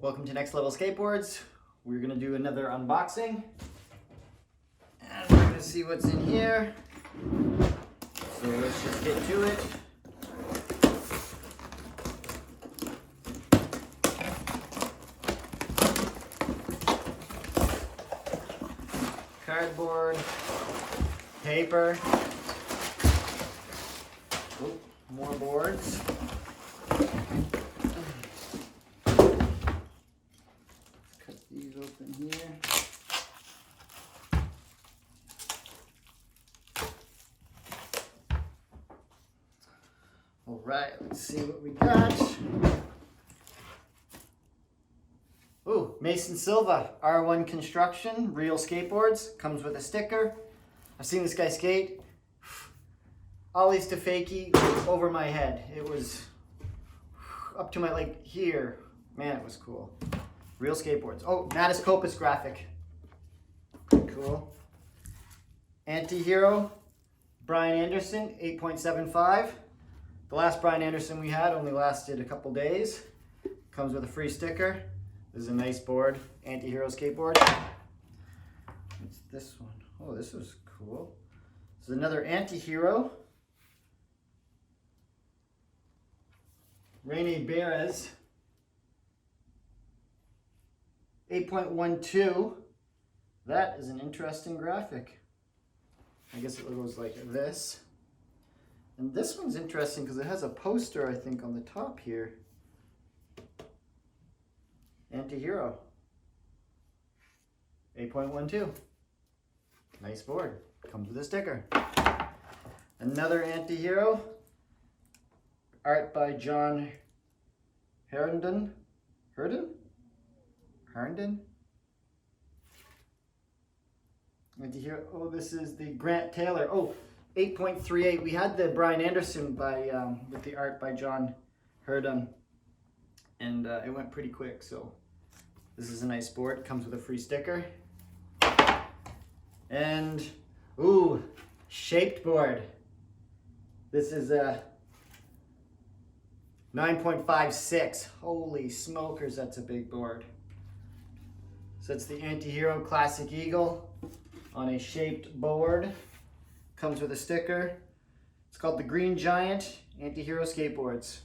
Welcome to Next Level Skateboards. We're going to do another unboxing. And we're going to see what's in here. So let's just get to it. Cardboard, paper, more boards. Cut these open here. All right, let's see what we got. Ooh, Mason Silva, R1 Construction, Real Skateboards, comes with a sticker. I've seen this guy skate. Ollies to fakie over my head. It was up to my like here. Man, it was cool. Real Skateboards. Oh, Mattis Copus graphic. Cool. Antihero, Brian Anderson, 8.75. The last Brian Anderson we had only lasted a couple days. Comes with a free sticker. This is a nice board, Antihero skateboard. What's this one? Oh, this was cool. This is another Antihero. Rene Beres, 8.12. That is an interesting graphic. I guess it goes like this. And this one's interesting because it has a poster, I think, on the top here. Antihero, 8.12. Nice board. Comes with a sticker. Another Antihero. Art by John Herndon. Herndon? Antihero. Oh, this is the Grant Taylor. Oh, 8.38. We had the Brian Anderson by with the art by John Herndon, and it went pretty quick. So this is a nice board. Comes with a free sticker. And ooh, shaped board. This is a 9.56. Holy smokers, that's a big board. So it's the Antihero Classic Eagle on a shaped board. Comes with a sticker. It's called the Green Giant Antihero Skateboards.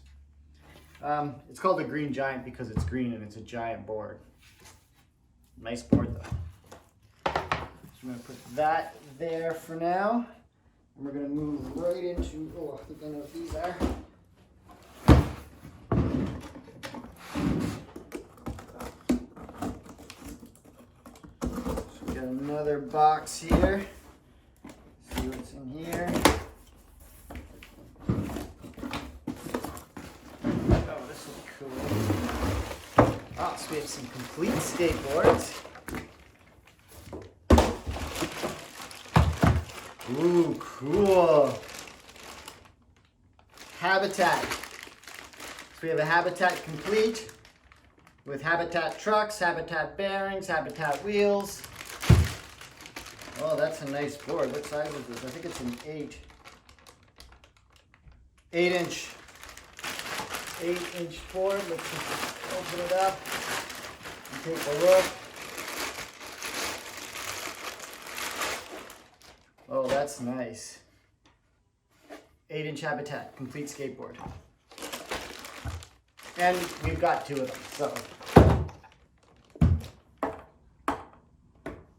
It's called the Green Giant because it's green and it's a giant board. Nice board though. So I'm gonna put that there for now. And we're gonna move right into, oh, I think I know what these are. So we got another box here. See what's in here. Oh, this will be cool. Oh, so we have some complete skateboards. Ooh, cool. Habitat. So we have a Habitat complete with Habitat trucks, Habitat bearings, Habitat wheels. Oh, that's a nice board. What size is this? I think it's an 8-inch board. Let's just open it up and take a look. Oh, that's nice. 8-inch Habitat, complete skateboard. And we've got two of them, so.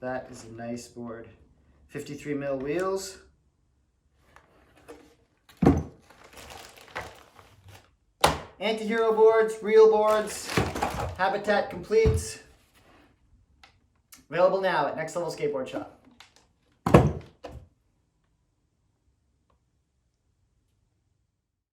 That is a nice board. 53 mil wheels. Antihero boards, real boards, Habitat completes. Available now at Next Level Skateboard Shop.